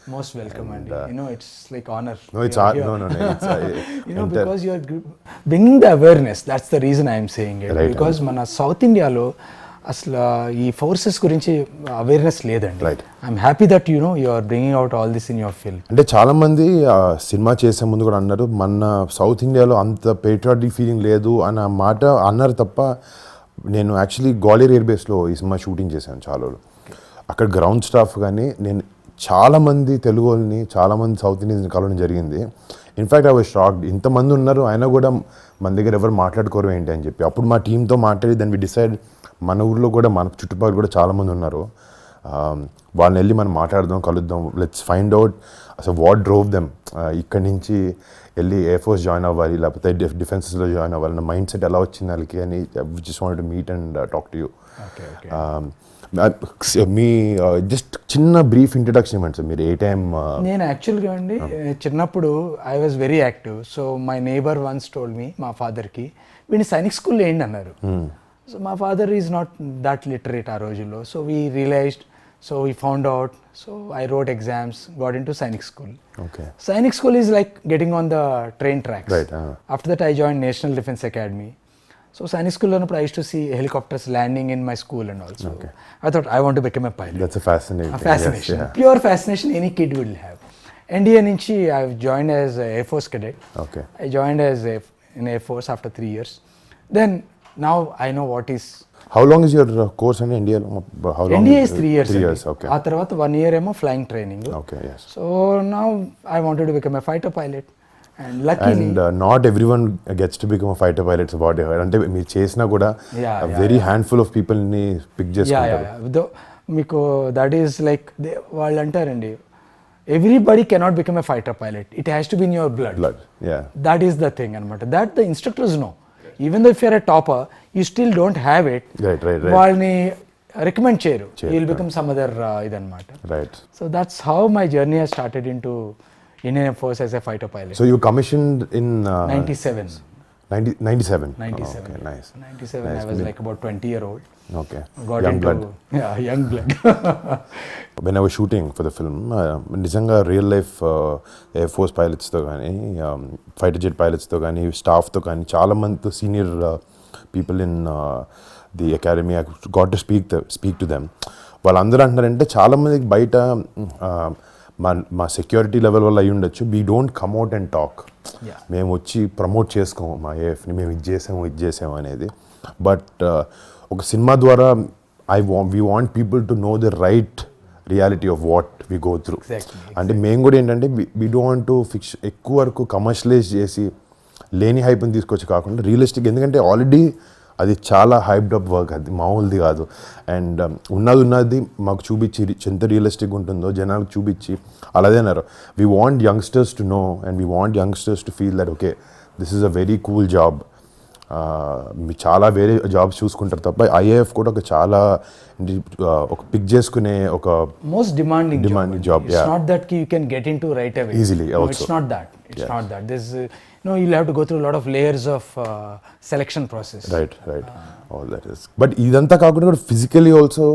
Most welcome, and it's like honor. No, it's no. It's because you are bringing the awareness. That's the reason I am saying it. Right. Because మన south ఇండియాలో అసలు ఈ forces గురించి awareness లేదండి. Right. I'm happy that you are bringing out all this in your film. అంటే చాలా మంది cinema చేసే ముందు కూడా అన్నారు మన సౌత్ ఇండియాలో అంత పేట్రియాటిక్ ఫీలింగ్ లేదు అన్న మాట అన్నారు తప్ప, నేను యాక్చువల్లీ గ్వాలియర్ ఎయిర్ బేస్లో ఈ సినిమా షూటింగ్ చేశాను చాలా రోజులు. అక్కడ గ్రౌండ్ స్టాఫ్ కానీ నేను చాలామంది తెలుగు వాళ్ళని చాలామంది సౌత్ ఇండియన్స్ కలవడం జరిగింది. ఇన్ఫ్యాక్ట్ ఐ వాజ్ షాక్డ్, ఇంతమంది ఉన్నారు అయినా కూడా మన దగ్గర ఎవరు మాట్లాడుకోరు ఏంటి అని చెప్పి. అప్పుడు మా టీంతో మాట్లాడి దాన్ని వి డిసైడ్ మన ఊర్లో కూడా మన చుట్టుపక్కల కూడా చాలామంది ఉన్నారు, వాళ్ళని వెళ్ళి మనం మాట్లాడదాం, కలుద్దాం, లెట్స్ ఫైండ్ అవుట్ అసలు వాట్ డ్రోవ్ దెమ్ ఇక్కడి నుంచి వెళ్ళి ఎయిర్ ఫోర్స్ జాయిన్ అవ్వాలి లేకపోతే డిఫెన్సెస్లో జాయిన్ అవ్వాలి అన్న మైండ్ సెట్ ఎలా వచ్చింది వాళ్ళకి అని just wanted to meet and talk to you. మీ జస్ట్ చిన్న బ్రీఫ్ ఇంట్రడక్షన్ ఇవ్వండి సార్. మీరు ఏ టైం? నేను యాక్చువల్గా అండి చిన్నప్పుడు I was very active. So my neighbour once told me, మా ఫాదర్కి వీడిని సైనిక్ స్కూల్లో ఏంటి అన్నారు. సో మా father is not that literate ఆ రోజుల్లో. So we realised, so we found out, so I wrote exams, got in to Sainik school. Sainik school is like getting on the train tracks. Right. After that I joined National Defence Academy. So Sainik school I used to see helicopters landing in my school and also. I thought I want to become a pilot. That's a fascination. Fascination. Yes, yeah. Pure fascination any kid will have. NDA nunchi I've joined as a Air Force cadet. Okay. I joined as in Air Force after 3 years. Then now I know what is. How long is your course in India? How long? NDA is 3 years. 3 years, okay. ఆ తర్వాత 1 year ఏమో flying training. Okay, yes. So now I wanted to become a fighter pilot. And luckily. And not everyone gets to become a fighter pilot. It's about it. అంటే మీరు చేసినా కూడా very handful of people ని pick చేసుకుంటారు. మీకు that is like వాళ్ళు అంటారండి, everybody cannot become a fighter pilot, it has to be in your blood. That is the thing అనమాట. That the instructors know. Even though if you're a topper you still don't have it. వాళ్ళని recommend చేయరు. You will become some other ఇదన్నమాట. So that's how my journey has started in to Indian Air Force as a fighter pilot. So you commissioned in 97. 97. 97. Okay, nice. 97. Nice. I was like about 20-year-old. Okay. Got young into, blood. Yeah, young blood. When I was shooting for the film, నిజంగా real life air force పైలట్స్తో కానీ fighter jet పైలట్స్తో కానీ స్టాఫ్తో కానీ చాలా మంది senior people in the academy I got to speak to them. వాళ్ళందరూ అంటున్నారంటే చాలామందికి బయట మా సెక్యూరిటీ లెవెల్ వల్ల అయ్యి ఉండొచ్చు, we don't come out and talk. మేము వచ్చి ప్రమోట్ చేసుకోము మా ఏఎఫ్ని, మేము ఇది చేసాము అనేది. బట్ ఒక సినిమా ద్వారా we want people to know the right reality of what we go through. అంటే మేము కూడా ఏంటంటే we don't want to fix ఎక్కువ వరకు కమర్షియలైజ్ చేసి లేని హైప్ని తీసుకొచ్చి కాకుండా రియలిస్టిక్, ఎందుకంటే ఆల్రెడీ అది చాలా హైప్డ్ అప్ వర్క్, అది మామూలుది కాదు. అండ్ ఉన్నది మాకు చూపించి ఎంత రియలిస్టిక్ ఉంటుందో జనాలకు చూపించి అలాగే అన్నారు. We want youngsters to know and we want youngsters to feel that okay this is a very cool job. మీ చాలా వేరే జాబ్స్ చూసుకుంటారు తప్ప ఐఏఎఫ్ కూడా ఒక చాలా ఒక పిక్ చేసుకునే ఒక most demanding job. It's not that you can get into right away. Easily also. It's not that. It's not that. There's you'll have to go through a lot of layers of selection process. Right. All that is. But ఇదంతా కాకుండా కూడా physically also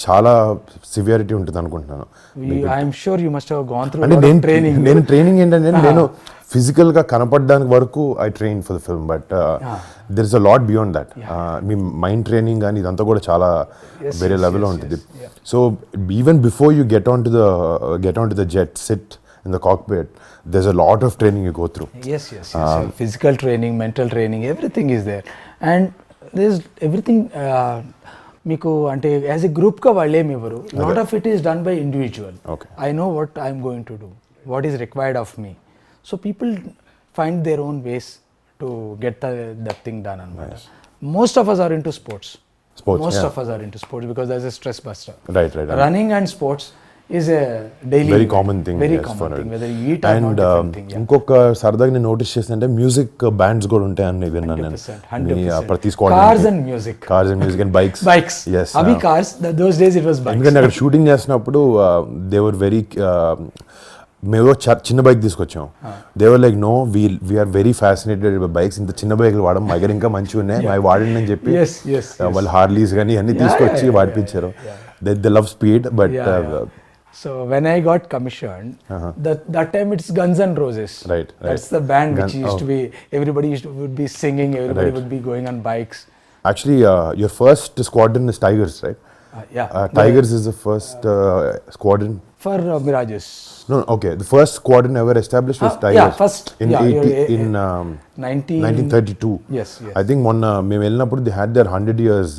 చాలా severity ఉంటుంది అనుకుంటున్నాను. I'm sure you must have gone through training. నేను training ఏంటంటే నేను ఫిజికల్గా కనపడడానికి వరకు I train for the film, but there is a lot beyond that. Me mind training కానీ ఇదంతా కూడా చాలా వేరే లెవెల్లో ఉంటుంది. So even before you get on to the jet, SIT in the cockpit, there's a lot of training you go through. Yes. Physical training, mental training, everything is there. And there's everything మీకు అంటే as a గ్రూప్గా వాళ్ళు ఏమి ఇవ్వరు. Lot of it is done by individual. I know what I'm going to do, what is required of me. So people find their own ways to get that thing done అనమాట. Most of us are into sports. Most of us are into sports because there's a stress buster. Right. Running and sports is a daily very common thing. Whether you eat or not, different thing. ఇంకొక సరదాగా నేను notice చేస్తుంటే music bands కూడా ఉంటాయని విన్నాను నేను. 100%. ప్రతి squad cars and music and bikes. Yes. Abhi cars, those days it was bikes. ఎందుకంటే అక్కడ షూటింగ్ చేసినప్పుడు they were very మేము చిన్న బైక్ తీసుకొచ్చాం. They were like no we are very fascinated by bikes. ఇంత చిన్న బైక్లు వాడడం మా దగ్గర ఇంకా మంచిగా ఉన్నాయి, అవి వాడండి అని చెప్పి వాళ్ళు హార్లీస్ కానీ అన్నీ తీసుకొచ్చి వాడిపించారు. they love speed, but So when I got commissioned, that time it's Guns N' Roses. Right. That's the band which used to be, everybody would be singing, everybody would be going on bikes. Actually, your first squadron is Tigers, right? Tigers is the first squadron. For Mirages. No, okay. The first squadron ever established was Tigers. Yeah, first. In 1932. Yes. I think మేము వెళ్ళినప్పుడు they had their 100 years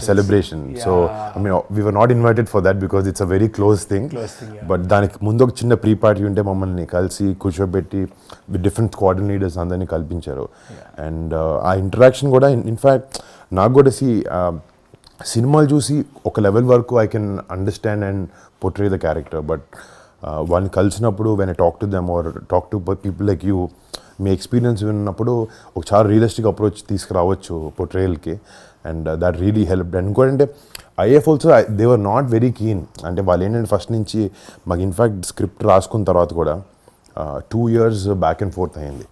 celebration. Yeah. So, I mean, we were not invited for that because it's a very close thing. Yeah. But దానికి ముందు ఒక చిన్న pre party ఉంటే మమ్మల్ని కలిసి కూర్చోబెట్టి డిఫరెంట్ స్క్వాడ్రన్ లీడర్స్ అందరినీ కల్పించారు. అండ్ ఆ ఇంటరాక్షన్ కూడా ఇన్ఫ్యాక్ట్ నాకు కూడా సినిమాలు చూసి ఒక లెవెల్ వరకు I can understand and portray the character, but వాళ్ళని కలిసినప్పుడు when I talk to them or talk to people like you, మీ ఎక్స్పీరియన్స్ విన్నప్పుడు ఒక చాలా రియలిస్టిక్ అప్రోచ్ తీసుకురావచ్చు పోర్ట్రేయల్కి, and that really help. And ఇంకోటంటే if also they were not very keen. అంటే వాళ్ళు ఏంటంటే ఫస్ట్ నుంచి మాకు ఇన్ఫ్యాక్ట్ స్క్రిప్ట్ రాసుకున్న తర్వాత కూడా 2 years బ్యాక్ అండ్ ఫోర్త్ అయింది.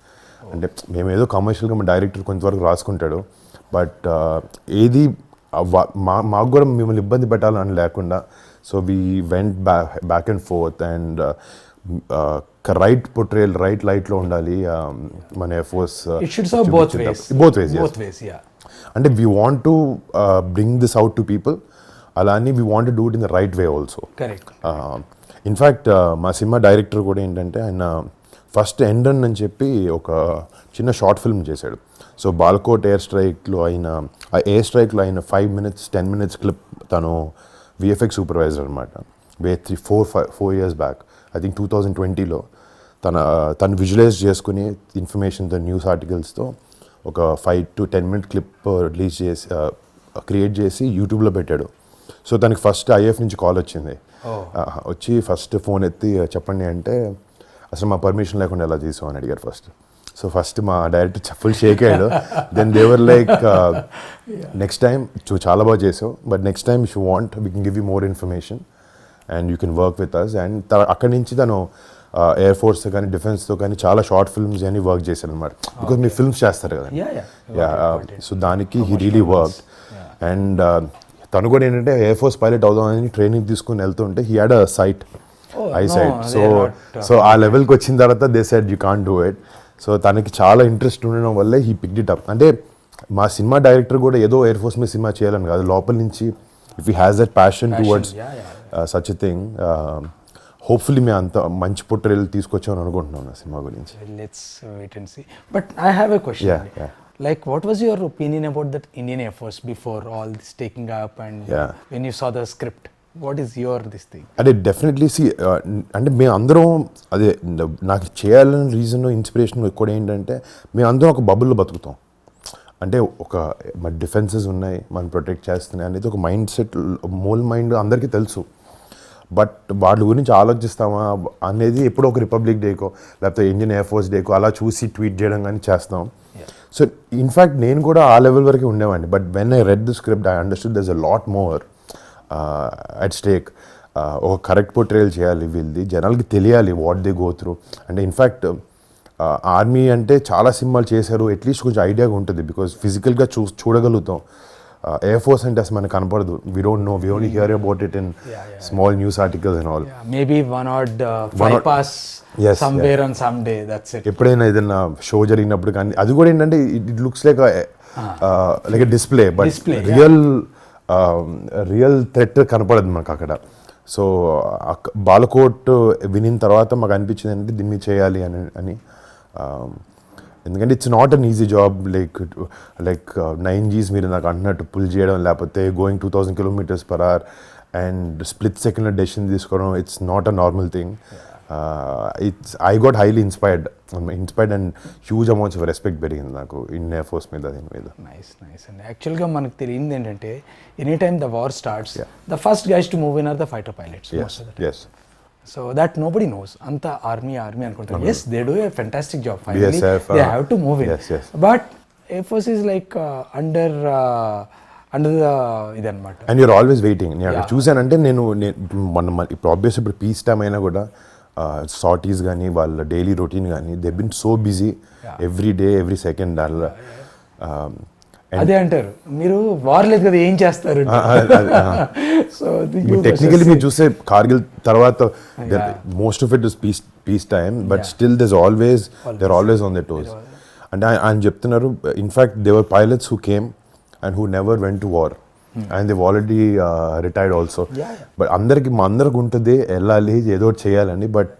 అంటే మేమేదో కమర్షియల్గా మా డైరెక్టర్ కొంతవరకు రాసుకుంటాడు, బట్ ఏది మాకు కూడా మిమ్మల్ని ఇబ్బంది పెట్టాలని లేకుండా, so we went back and fourth and right portrayal right లైట్లో ఉండాలి మన ఎఫర్ట్స్. బోత్ వేస్ అంటే we want to bring this out to people, అలా అని we want to do it in the right way also. In fact మా cinema director కూడా ఏంటంటే ఆయన ఫస్ట్ ఎండన్ అని చెప్పి ఒక చిన్న షార్ట్ ఫిల్మ్ చేశాడు. సో బాల్కోట్ ఎయిర్ స్ట్రైక్లో అయిన 5 minutes 10 minutes క్లిప్ తను విఎఫ్ఎక్స్ సూపర్వైజర్ అనమాట. 4 years బ్యాక్, ఐ థింక్ 2020లో తను విజువలైజ్ చేసుకుని ఇన్ఫర్మేషన్తో న్యూస్ ఆర్టికల్స్తో ఒక 5 to 10 minute క్లిప్ రిలీజ్ చేసి క్రియేట్ చేసి యూట్యూబ్లో పెట్టాడు. సో తనకి ఫస్ట్ ఐఎఫ్ నుంచి కాల్ వచ్చింది. వచ్చి ఫస్ట్ ఫోన్ ఎత్తి చెప్పండి అంటే అసలు మా పర్మిషన్ లేకుండా ఎలా చేసాం అని అడిగారు ఫస్ట్. సో ఫస్ట్ మా డైరెక్టర్ ఫుల్ షేక్ అయ్యాడు. Then they were like next time చాలా బాగా చేసావు, but next time if you want we can give you more information and you can work with us. And అక్కడి నుంచి తను ఎయిర్ ఫోర్స్తో కానీ డిఫెన్స్తో కానీ చాలా షార్ట్ ఫిల్మ్స్ అని వర్క్ చేశాను అనమాట. బికాజ్ మీరు ఫిల్మ్స్ చేస్తారు కదా. సో దానికి హీ రియలీ వర్క్. అండ్ తను కూడా ఏంటంటే ఎయిర్ ఫోర్స్ పైలట్ అవుదామని ట్రైనింగ్ తీసుకుని వెళ్తుంటే he had a sight eyesight. So ఆ లెవెల్కి వచ్చిన తర్వాత they said you can't do it. So తనకి చాలా ఇంట్రెస్ట్ ఉండడం వల్లే హీ పిక్డ్ ఇట్ అప్. అంటే మా సినిమా డైరెక్టర్ కూడా ఏదో ఎయిర్ ఫోర్స్ మీద సినిమా చేయాలని కాదు, లోపల నుంచి if he has that passion towards such a thing, hopefully మేము అంత మంచి పోర్ట్రేయల్ తీసుకొచ్చామని అనుకుంటున్నాను సినిమా గురించి. Let's wait and see. But I have a question. Yeah. Like, what was your opinion about that Indian Air Force before all this taking up and when you saw the script? What is your this thing? అదే definitely అంటే మేము అందరం అదే నాకు చేయాలని reason inspiration కూడా ఏంటంటే మేము అందరం ఒక బబుల్లో బతుకుతాం. అంటే ఒక మన డిఫెన్సెస్ ఉన్నాయి, మనం ప్రొటెక్ట్ చేస్తున్నాయి అనేది ఒక మైండ్ సెట్, మోల్ మైండ్ అందరికీ తెలుసు. బట్ వాళ్ళ గురించి ఆలోచిస్తామా అనేది ఎప్పుడో ఒక రిపబ్లిక్ డేకో లేకపోతే ఇండియన్ ఎయిర్ ఫోర్స్ డేకో అలా చూసి ట్వీట్ చేయడం కానీ చేస్తాం. సో ఇన్ఫ్యాక్ట్ నేను కూడా ఆ లెవెల్ వరకు ఉండేవాడిని. But when I read the script I understood there's a lot more at stake. ఒక కరెక్ట్ పోర్ట్రేయల్ చేయాలి, వీళ్ళది జనాలకి తెలియాలి వాట్ దే గో త్రూ. అంటే ఇన్ఫ్యాక్ట్ ఆర్మీ అంటే చాలా సినిమాలు చేశారు, అట్లీస్ట్ కొంచెం ఐడియాగా ఉంటుంది బికాజ్ ఫిజికల్గా చూడగలుగుతాం. ఎయిర్ ఫోర్స్ అంటే అసలు మనకు కనపడదు. We don't know, we only hear about it in small news articles and all. Maybe one or bypass somewhere on some day, that's it. ఎప్పుడైనా ఏదైనా షో జరిగినప్పుడు కానీ అది కూడా ఏంటంటే it looks like like a display, but real threat కనపడదు మనకు అక్కడ. సో బాలకోట్ వినిన తర్వాత మాకు అనిపించింది అంటే దీన్ని చేయాలి అని. ఎందుకంటే it's not an easy job. Like 9 Gs మీరు నాకు అంటున్నట్టు పుల్ చేయడం, లేకపోతే going 2000 km/h and split second decision తీసుకోవడం, it's not a normal thing. I got highly inspired and huge amounts of respect పెరిగింది నాకు ఇండియన్ ఎయిర్ ఫోర్స్ మీద, దీని మీద. నైస్ అండ్ యాక్చువల్గా మనకు తెలియంది ఏంటంటే any time the war starts the first guys to move in are the fighter pilots. Yes. So that nobody knows. Anta army అనుకుంటారు. Yes, they do a fantastic job. Finally, they have to move in. Yes. But Air Force is like under the ఇదన్నమాట. And you're always waiting. నేను చూసానంటే నేను ఇప్పుడు obvious ఇప్పుడు peace time అయినా కూడా sorties కానీ వాళ్ళ డైలీ రొటీన్ కానీ they been so busy every day every second. అదే అంటారు మీరు వార్ లేదు కదా ఏం చేస్తారు సో టెక్నికలీ మీరు చూస్తే కార్గిల్ తర్వాత most of it is peace time but still there always on the toes అంటే ఆయన చెప్తున్నారు in fact they were pilots who came and who never went to war and they've already retired also but అందరికి ఉంటుంది వెళ్ళాలి ఏదో ఒకటి చేయాలని but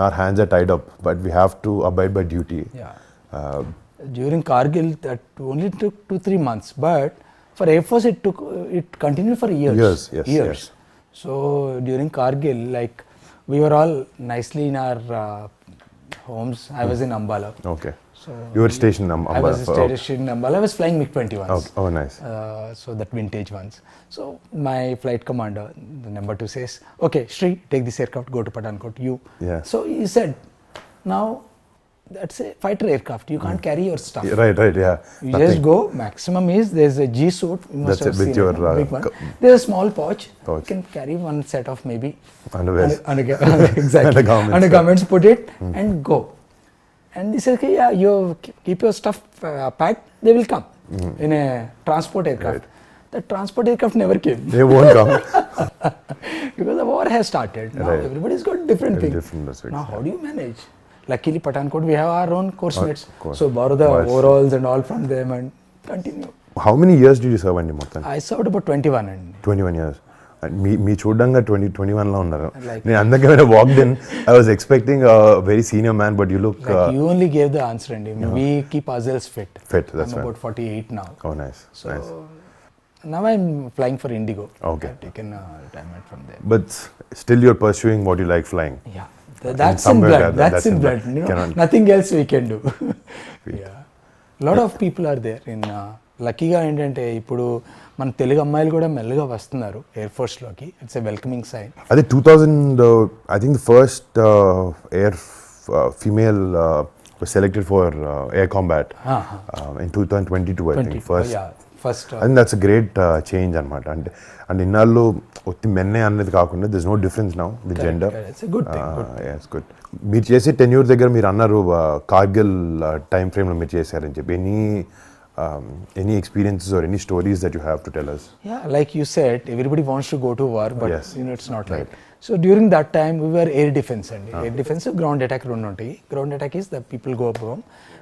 our hands are tied up but we have to abide by duty. During Kargil that only took 2-3 months but for Air Force it continued for years. Yes. So during Kargil like we were all nicely in our homes. I was in Ambala. Okay. So you were stationed in Ambala. I was stationed in Ambala. I was flying MiG-21s. Okay. Oh nice. So that vintage ones. So my flight commander, the number 2 says, okay, Shri, take this aircraft, go to Pathankot. You. Yeah. So he said, now that's a fighter aircraft. You can't carry your stuff. Right, yeah. You just go. Maximum is there's a G suit. You must have seen your big one. There's a small pouch. You can carry one set of maybe underwear. Exactly. Undergarments. Put it and go. And they said, okay, yeah, you keep your stuff packed. They will come in a transport aircraft. Right. The transport aircraft never came. They won't come. Because the war has started. Now everybody's got different things. Now how do you manage? Luckily Pathankot we have our own course mates. So borrow the overalls and all from them and continue. How many years did you serve in Motan? I served about 21 and 21 years. మీ చూడంగా 21లో ఉన్నారు నేను అందుకే when I walked in I was expecting a very senior man but you look you only gave the answer and we keep ourselves fit. That's I'm about 48 now. Oh nice. So now I'm flying for Indigo. Okay. I've taken retirement from there. But still you're pursuing what you like flying. Yeah. That's in blood. That's in blood. You know, nothing else we can do. Yeah. Lot of people are there in లక్కీగా ఏంటంటే ఇప్పుడు మన తెలుగు అమ్మాయిలు కూడా మెల్లగా వస్తున్నారు air ఫోర్స్లోకి. It's a welcoming sign. అదే 2000 I think the first air female was selected for air combat in 2022 I think first I think that's a great change అన్నమాట. అంటే ఇన్నాళ్ళు ఒత్తి మెన్నే అన్నది కాకుండా there's no difference now with gender. It's a good thing. Yeah, it's good. మీరు చేసే tenure దగ్గర మీరు అన్నారు కార్గిల్ టైం ఫ్రేమ్లో మీరు చేశారని చెప్పి any experiences or any stories that you have to tell us? Yeah, like you said, everybody wants to go to war, but you know it's not right. So during that time we were air defense and air defense ground attack రెండు ఉంటాయి. Ground attack is the people go home.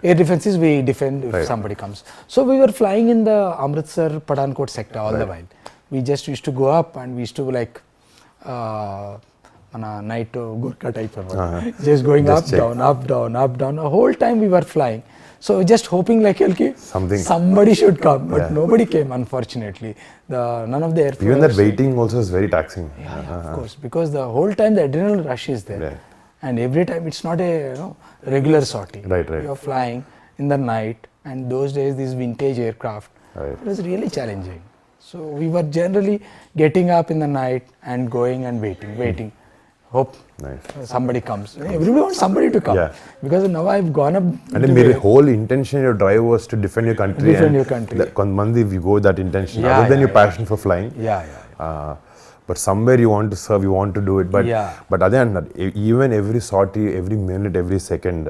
Air defense is we defend if somebody comes. So we were flying in the Amritsar Pathankot sector all the while. We just used to go up and we used to like on a night Gurkha type of just going just up down the whole time we were flying. So just hoping like somebody should come, but nobody came unfortunately. None of the air force. Even that waiting also is very taxing. Yeah, of course, because the whole time the adrenaline rush is there, and every time it's not a regular sortie. Right. You're flying in the night, and those days these vintage aircraft, it was really challenging. So we were generally getting up in the night and going and waiting. Hope somebody comes. Everybody wants somebody to come because now I've gone up. And then your whole intention, your drive was to defend your country. Defend your country. Konmandi, if you go that intention, other than your passion for flying. But somewhere you want to serve, you want to do it. But other than that, even every sortie, every minute, every second,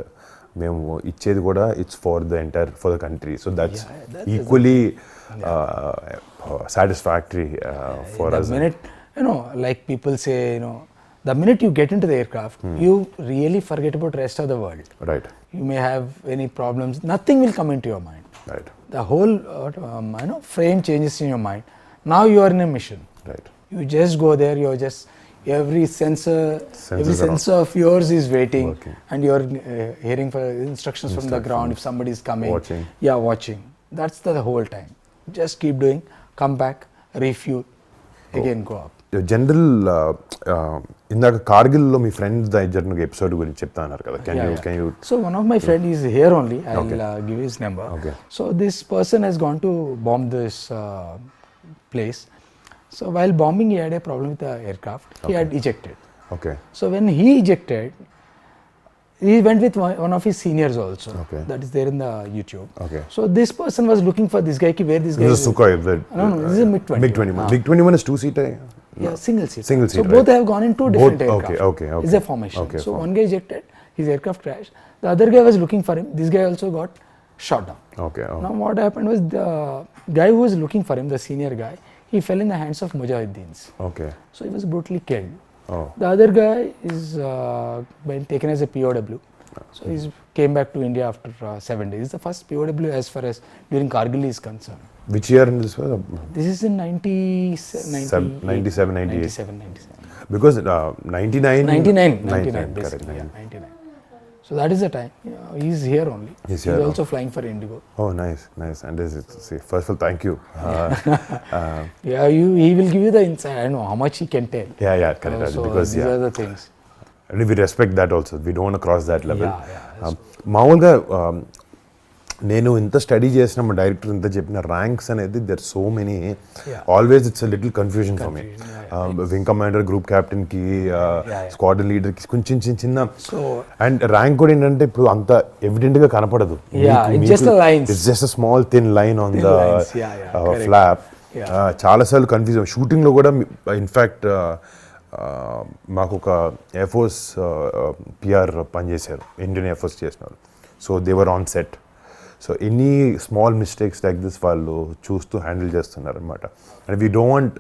మేము ఇచ్చేది కూడా it's for the country. So that's equally satisfactory for us. The minute like people say, the minute you get into the aircraft, you really forget about the rest of the world. Right. You may have any problems. Nothing will come into your mind. Right. The whole frame changes in your mind. Now you are in a mission. Right. You just go there. You're just every sensor of yours is waiting, and you're hearing for instructions from the ground. If somebody is coming, watching. That's the whole time. Just keep doing. Come back, refuel, again go up. General ఇందాక కార్గిల్లో మీ friends జరిగిన episode గురించి చెప్తా అన్నారు కదా. Can you So one of my friend is here only. I'll give his number. So this person has gone to bomb this place. So while bombing he had a problem with the aircraft. He had ejected. So when he ejected, he went with one of his seniors also. That is there in the YouTube. So this person was looking for this guy. Where this guy is? This is Sukhoi. No, this is a MiG-21. MiG-21 is two-seater. Yeah, single seat. So both have gone in two different aircraft. Okay. It's a formation. So one guy ejected, his aircraft crashed. The other guy was looking for him. This guy also got shot down. Okay. Oh. Now what happened was the guy who was looking for him, the senior guy, he fell in the hands of Mujahideens. Okay. So he was brutally killed. Oh. The other guy is been taken as a POW. So he came back to India after 7 days. It's the first POW as far as during Kargil is concerned. Which year in this was? This is in 97, 97. 97. Because 99. 99 correct. basically, yeah, 99. So that is the time. He's here only. He's here. also flying for Indigo. Oh, nice. And this is, see, first of all, thank you. Yeah, he will give you the insight. I know how much he can tell. Yeah, correct. So Because these are the things. and we respect that also. We don't want to cross that level. Yeah. మామూలుగా నేను ఇంత study చేసిన మా director ఇంత చెప్పిన ranks అనేది there so many always it's little confusion for me wing commander group captain కి squadron leader కి కొంచెం చిన్న అండ్ ర్యాంక్ కూడా ఏంటంటే ఇప్పుడు అంత ఎవిడెంట్ గా కనపడదు. It's just small thin line on the flap. చాలాసార్లు కన్ఫ్యూజ్ షూటింగ్ లో కూడా ఇన్ఫ్యాక్ట్ మాకు ఒక ఎయిర్ ఫోర్స్ పిఆర్ పనిచేశారు, ఇండియన్ ఎయిర్ ఫోర్స్ చేసినారు. So they were on set. So any small mistakes like this వాళ్ళు చూస్తూ హ్యాండిల్ చేస్తున్నారు అనమాట. And we don't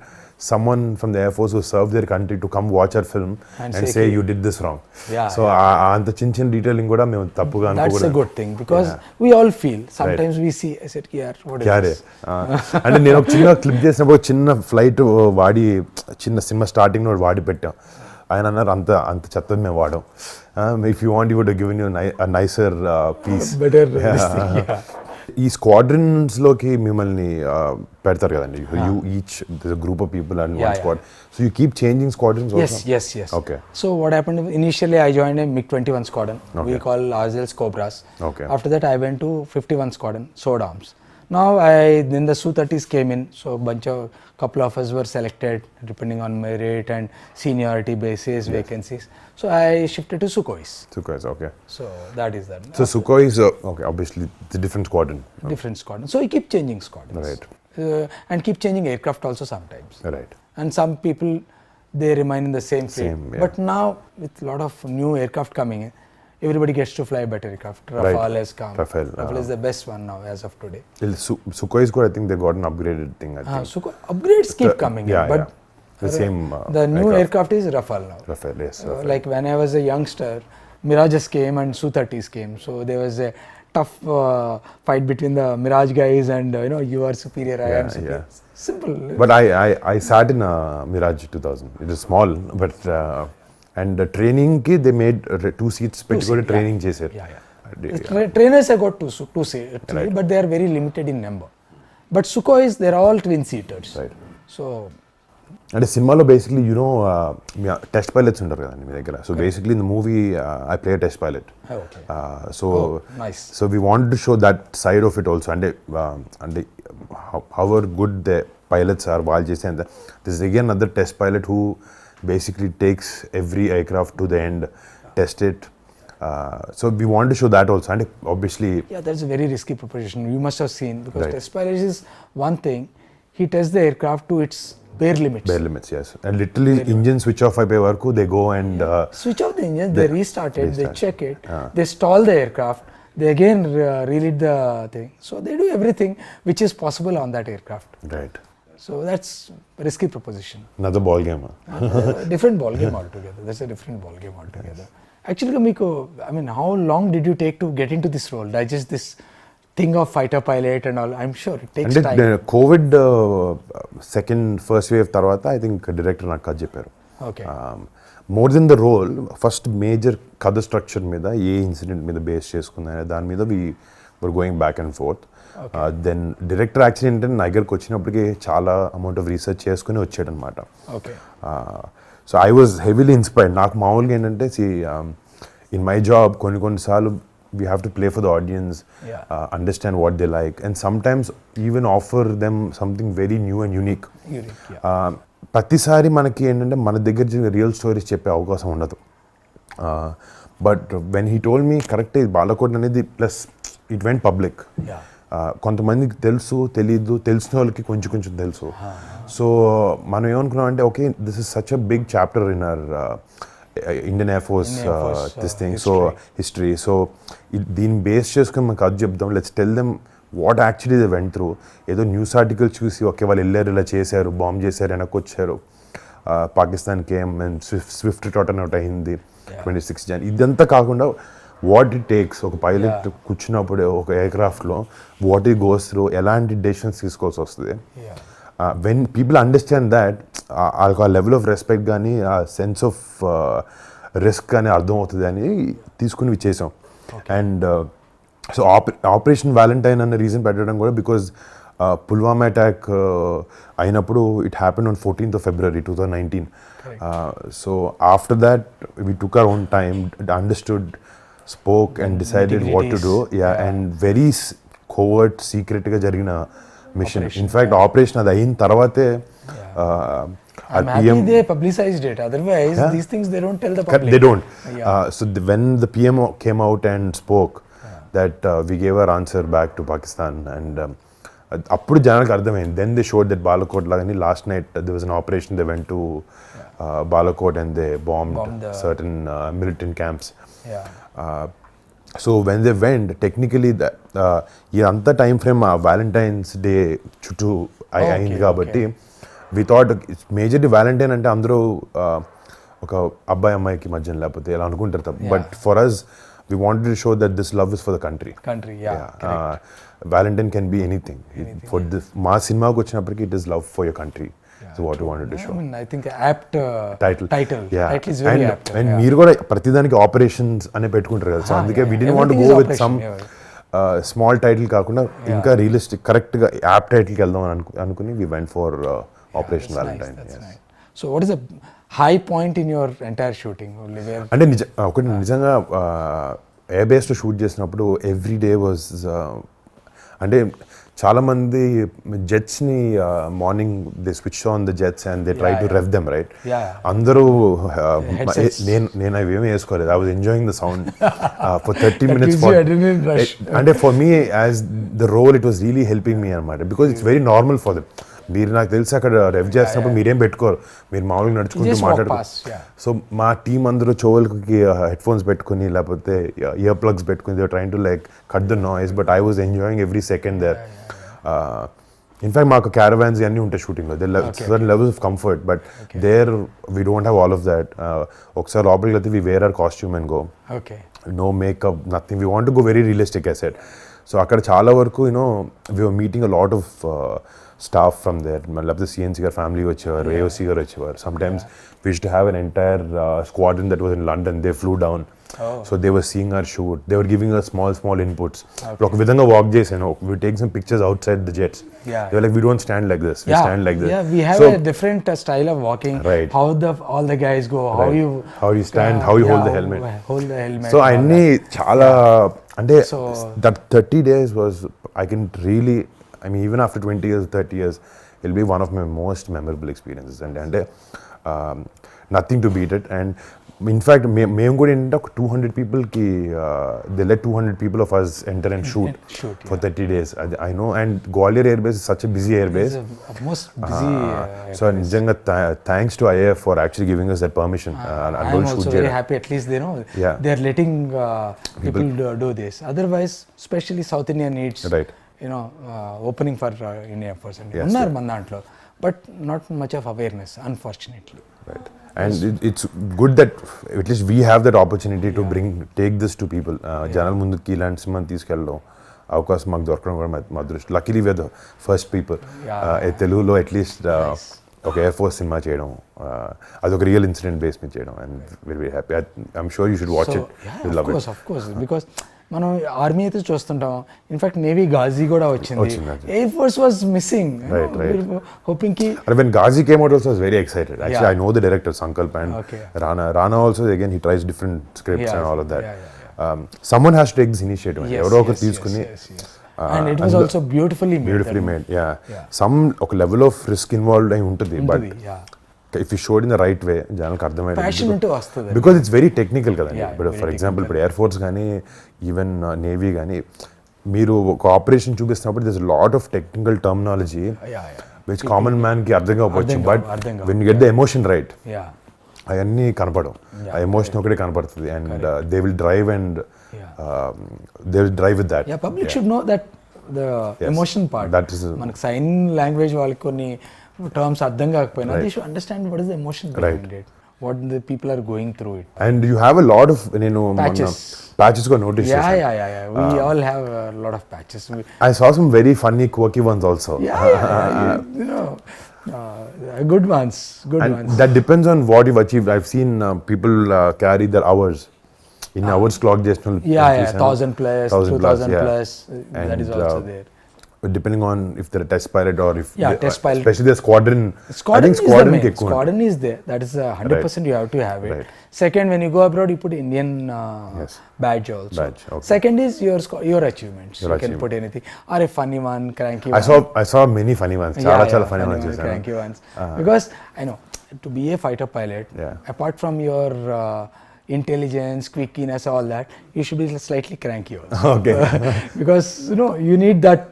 someone from the Air Force who served their country to come watch our film and say you did this wrong. So anta chin detailing kuda mem tappuga anukona. That's a good thing because we all feel sometimes we see I said yaar what is this. అంటే నేను ఒక చిన్న clip చేసినప్పుడు చిన్న flight వాడి చిన్న cinema starting లో వాడి పెట్టాం. ఆయన అన్నారు అంత చెత్త మేము వాడాం. If you want you would given you nicer piece. ఈ స్క్వాడ్రన్స్లోకి మిమ్మల్ని పెడతారు కదండి. You each group of people and one squad. So you keep changing squadrons also? Yes. Okay. So what happened initially I joined a MiG-21 squadron. We call ourselves Cobras. Okay. After that I went to 51 squadron, Sword Arms. Now then the Su-30s came in, so couple of us were selected depending on merit and seniority basis, vacancies. So I shifted to Sukhois. Okay. So that is that. So Sukhoi is okay. Obviously, it's a different squadron. Different squadron. So we keep changing squadrons. Right. And keep changing aircraft also sometimes. Right. And some people they remain in the same fleet. Yeah. But now with a lot of new aircraft coming in, everybody gets to fly better aircraft. Rafale has come. Rafale is the best one now as of today. Sukhoi is good. I think they got an upgraded thing. I think. Sukhoi upgrades keep coming in, but the same. The new aircraft is Rafale now. Rafale, yes. Like when I was a youngster, Mirages came and Su-30s came. So there was a tough fight between the Mirage guys and you are superior, I am superior. Simple. But I sat in a Mirage 2000. It is small, but and training ki they made 2 seats పెట్టుకొని training చేశారు. Trainers have got two seats, but they are very limited in number. But Sukhois they're all twin seaters. Right. So అంటే సినిమాలో basically test pilots ఉంటారు కదండి మీ దగ్గర. So basically in the movie I play test pilot. So we want to show that side of it also. అంటే however good the pilots are వాళ్ళు చేసే అంత this again other test pilot who basically takes every aircraft to the end, test it. So we want to show that also. And obviously... Yeah, that's a very risky proposition. You must have seen. Because test pilot is one thing. He tests the aircraft to its bare limits. Bare limits, yes. And literally engine switch off అయిపోయే వరకు they go and... switch off the engine, they restart it, they check it, they stall the aircraft, they again relit the thing. So they do everything which is possible on that aircraft. Right. So that's a risky proposition. Another ball game. Different ball game altogether. That's a different ball game altogether. Actually, Miko, I mean, how long did you take to get into this role? Digest this thing of fighter pilot and all. I'm sure it takes time. COVID first wave tarvata, I think director నాకు కథ చెప్పారు. Okay. More than the role, first major కథ structure మీద ఏ incident మీద base చేసుకున్నా దాని మీద we were going back and forth. Then director actually ఏంటంటే నా దగ్గరకు వచ్చినప్పటికీ చాలా అమౌంట్ ఆఫ్ రీసెర్చ్ చేసుకుని వచ్చాడు అనమాట. So I was heavily inspired. నాకు మామూలుగా ఏంటంటే ఇన్ మై జాబ్ కొన్నిసార్లు we have to play for the audience, understand what they like and sometimes even offer them something very new and unique. ప్రతిసారి మనకి ఏంటంటే మన దగ్గర రియల్ స్టోరీస్ చెప్పే అవకాశం ఉండదు. But when he told me correct Balakot అనేది ప్లస్ ఇట్ వెంట్ పబ్లిక్. కొంతమందికి తెలుసు, తెలీదు, తెలిసిన వాళ్ళకి కొంచెం తెలుసు. సో మనం ఏమనుకున్నాం అంటే okay this is such a big chapter Indian air force this thing so history so దీన్ని బేస్ చేసుకుని మనకు అది చెప్దాం let's tell them what actually they went through ఏదో న్యూస్ ఆర్టికల్ చూసి ఓకే వాళ్ళు వెళ్ళారు ఇలా చేశారు బాంబ్ చేశారు వెనక్కి వచ్చారు పాకిస్తాన్కి ఏం స్విఫ్ట్ టోటన్ అవుట్ అయింది 26 Jan ఇదంతా కాకుండా వాట్ ఇట్ టేక్స్ ఒక పైలట్ కూర్చున్నప్పుడు ఒక ఎయిర్క్రాఫ్ట్లో వాట్ ఇట్ గోస్ త్రూ ఎలాంటి డెసిషన్స్ తీసుకోవాల్సి వస్తుంది వెన్ పీపుల్ అండర్స్టాండ్ దాట్ ఆ లెవెల్ ఆఫ్ రెస్పెక్ట్ కానీ ఆ సెన్స్ ఆఫ్ రిస్క్ కానీ అర్థమవుతుంది అని తీసుకుని చేసాం అండ్ సో ఆపరేషన్ వ్యాలంటైన్ అన్న రీజన్ పెట్టడం కూడా బికాజ్ పుల్వామా అటాక్ అయినప్పుడు it happen on 14th of February 2019 so after that we took our own time understood spoke and decided what to do and very covert secret గా జరిగిన machine in fact operation అది అయిన తర్వాతే I'm happy they publicized it. Otherwise, these things they don't tell the public. They don't. So when the PM came out and spoke that we gave our answer back to Pakistan and appudu janalku ardhamaindi. Then they showed that Balakot lagani last night there was an operation they went to Balakot and they bombed certain militant camps. So when they went, technically అంత time frame Valentine's Day చుట్టూ అయింది కాబట్టి we thought it's majorly Valentine అంటే అందరూ ఒక అబ్బాయి అమ్మాయికి మధ్యన లేకపోతే ఇలా అనుకుంటారు తప్ప but for us we wanted to show that this love is for the country Valentine can be anything for this మా సినిమాకి వచ్చినప్పటికీ it is love for your country. So what you wanted to show. I mean, I think apt title. Yeah. Title is very apt. And మీరు కూడా ప్రతిదానికి operations అనే పెట్టుకుంటారు కదా so అందుకే we didn't want to go with some small title కాకుండా ఇంకా realistic correct గా యాప్ టైటిల్ కి వెళ్దాం అని అనుకుని we went for Operation Valentine. Nice. So what is the high point in your entire shooting? అంటే ఒకటి నిజంగా ఎయిర్ బేస్ లో షూట్ చేసినప్పుడు ఎవ్రీ డే వాజ్ అంటే చాలా మంది జెట్స్ ని morning they switch on the jets and they try to rev them right అందరూ నేను అవి ఏమీ వేసుకోలేదు I was enjoying the sound for 30 minutes అంటే for me as the role it was really helping me అనమాట because it's very normal for them మీరు నాకు తెలిసి అక్కడ రెవ్ చేస్తున్నప్పుడు మీరేం పెట్టుకోరు మీరు మామూలుగా నడుచుకుంటూ మాట్లాడుకో సో మా టీం అందరూ చెవులకి హెడ్ ఫోన్స్ పెట్టుకుని లేకపోతే ఇయర్ ప్లగ్స్ పెట్టుకుని trying to like cut the noise but I was enjoying every second there in fact మాకు క్యారవాన్స్ అన్నీ ఉంటాయి షూటింగ్లో certain levels of comfort but there we don't have all of that ఒకసారి లోపలికి వెళ్తే we wear our costume and go no makeup nothing we want to go very realistic I said so అక్కడ చాలా వరకు you know we were meeting a lot of staff from there లేకపోతే CNC గారు family వచ్చేవారు AOC గారు వచ్చేవారు sometimes we used to have an entire squadron that was in London they flew down so they were seeing our shoot they were giving us small inputs ఒక విధంగా walk చేసాను we take some pictures outside the jets they like we don't stand like this we stand like this we have a different style of walking right how all the guys go how you stand how you hold the helmet so అన్ని చాలా అంటే that 30 days was I can really I mean even after 20 years 30 years it'll be one of my most memorable experiences and nothing to beat it and in fact మేము కూడా ఏంటంటే ఒక 200 పీపుల్కి they let 200 people of us enter and shoot for 30 days I know and Gwalior air base is such a busy air base most busy so నిజంగా thanks to IAF for actually giving us that permission I'm also very happy at least they know they are letting people do this otherwise especially South India needs right you know opening for India Force and unnar man dantlo but not much of awareness unfortunately right and it's good that at least we have that opportunity to take this to people janal munduki ilanti cinema తీసుకెళ్ళడం అవకాశం మాకు దొరకడం కూడా మా అదృష్టం luckily we are the first people తెలుగులో at least ఒక air force cinema చేయడం అదొక రియల్ ఇన్సిడెంట్ బేస్ మీద చేయడం and very happy I'm sure you should watch it love it of course because మనం ఆర్మీ అయితే చూస్తుంటాం ఇన్ఫాక్ట్ నేవీ గాజీ కూడా వచ్చింది air force was missing hoping కి when Ghazi came out also I was very excited actually I know the director Sankalp and Rana also again he tries different scripts and all of that someone has to take this initiative ఎవరో ఒకరు తీసుకుని and it was also beautifully made some ఒక level of risk involved అయి ఉంటుంది but if you showed in the right way జనాలకు అర్థమైంది because it's very technical కదండి ఇప్పుడు ఫర్ ఎగ్జాంపుల్ ఇప్పుడు ఎయిర్ ఫోర్స్ కానీ ఈవెన్ నేవీ కానీ మీరు ఒక operation చూపిస్తున్నప్పుడు there's a lot of technical terminology which common man కి అర్థం కావచ్చు but when you get the emotion right అవన్నీ కనపడవు. ఆ ఎమోషన్ ఒకటే కనపడుతుంది. And they will drive and they will drive with that. Public should know that the emotion part. That is మనకు sign language వాళ్ళకి కొన్ని టర్మ్స్ అర్థం కాకపోయినా they should understand what is the emotion behind it, what the people are going through it. And you have a lot of నేను patches గా notice Yeah, చేశాను. yeah, yeah, yeah. We all have a lot of patches. I saw some very funny quirky ones also. You know, good ones, good And ones. that depends on what you've achieved. I've seen people carry their hours in hours clock just Yeah, 1,000 plus, 2,000 yeah. plus. That is also there. Depending on if they're a test pilot or if Yeah, test pilot. especially the squadron. I Squadron think is the squadron main. ki ekku Squadron is there. That is 100% you have to have it. Right. Second, when you go abroad, you put Indian Yes. badge also. Badge, okay. Second is your achievements. Your You can put anything. Or a funny one, cranky one. I saw many funny ones. Chala funny ones chesaను. Cranky ones. Because I know, to be a fighter pilot, Yeah. apart from your intelligence, quickiness, all that, you should be slightly cranky also. Okay. Because you need that.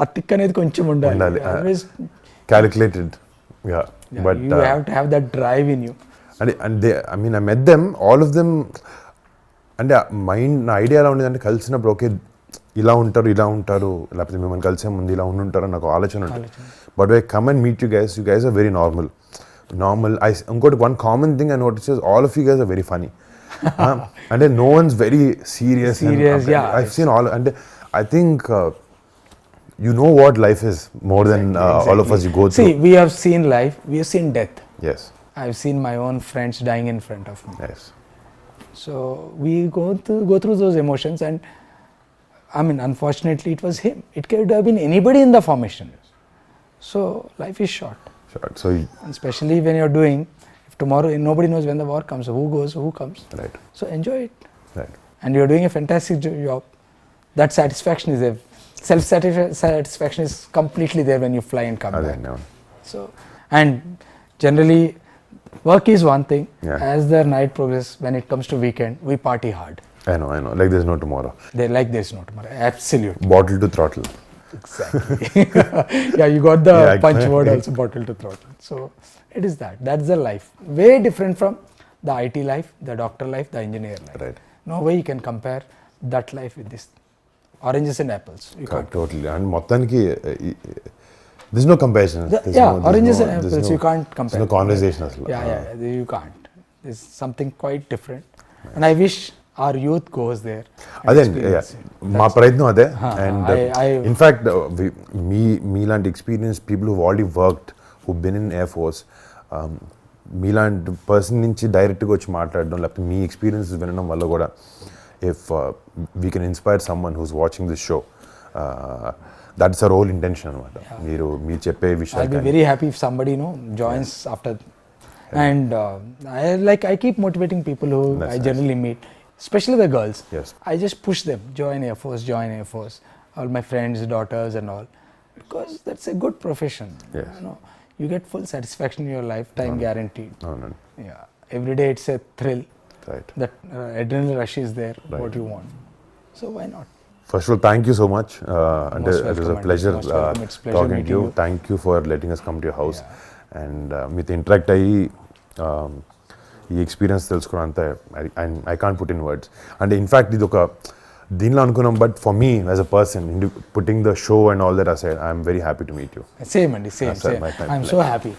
ఆ tick అనేది కొంచెం ఉండాలి. Always, Calculated. Yeah. But you have to have that drive in you. and they, I mean, I met them, all of them. అంటే mind నా idea ఎలా ఉండేదంటే కలిసినప్పుడు okay ఇలా ఉంటారు లేకపోతే మిమ్మల్ని కలిసే ముందు ఇలా ఉండుంటారు నాకు ఆలోచన ఉంటుంది. But I come and meet you guys are very normal. ఇంకోటి one common thing I notice is all of you guys are very funny. అంటే no ones very serious. Yeah. I seen all. అంటే I think you know what life is more than all of us you go through. See, we have seen life, we have seen death. Yes. I've seen my own friends dying in front of me. Yes. So we go through those emotions, and I mean, unfortunately, it was him. It could have been anybody in the formation. So life is short. Short. So And especially when you're doing, if tomorrow nobody knows when the war comes, who goes, who comes. right. So enjoy it. Right. And you're doing a fantastic job. That satisfaction is there. Self-satisfaction is completely there when you fly and come back. No. So, and generally, work is one thing. Yeah. As the night progresses, when it comes to weekend, we party hard. I know. Like there's no tomorrow. There's no tomorrow. Absolutely. Bottle to throttle. Exactly. Yeah, you got the Yeah, punch word also, bottle to throttle. So, it is that. That's the life. Way different from the IT life, the doctor life, the engineer life. Right. No way you can compare that life with this. Oranges and apples. You can't. Totally. And మొత్తానికి there's no comparison. Oranges and apples, you can't compare. There's no conversation అసలు. Yeah, you can't. It's something quite different. And I wish our youth goes there. and అదే experience it. మా ప్రయత్నం అదే. And I- in fact మీలాంటి experience people who already worked who been in air force మీలాంటి person నుంచి డైరెక్ట్గా వచ్చి మాట్లాడడం లేకపోతే మీ ఎక్స్పీరియన్స్ వినడం వల్ల కూడా if we can inspire someone who's watching this show that's our whole intention అనమాట. మీరు చెప్పే I'll be విషయాలు very happy if somebody joins after. And I keep motivating people who That's I nice. generally meet, especially the girls. Yes. I just push them, join Air Force. All my friends, daughters and all. Because that's a good profession. Yes. You get full satisfaction in your life, time guaranteed. అవునండి. Yeah. Every day it's a thrill. Right. That adrenaline rush is there, Right. what you want. So why not? First of all, thank you so much. And Most it was a welcome, pleasure most welcome. It's pleasure talking to meeting you. you. Thank you for letting us come to your house. And మీతో interact అయ్యి ఈ experience తెలుసుకోవడం అంతా I can't put in words. అంటే in fact ఇది ఒక దీనిలో అనుకున్నాం, but for me as a person putting the show and all that aside I'm very happy to meet you. Same, Andy, same. My I'm so happy.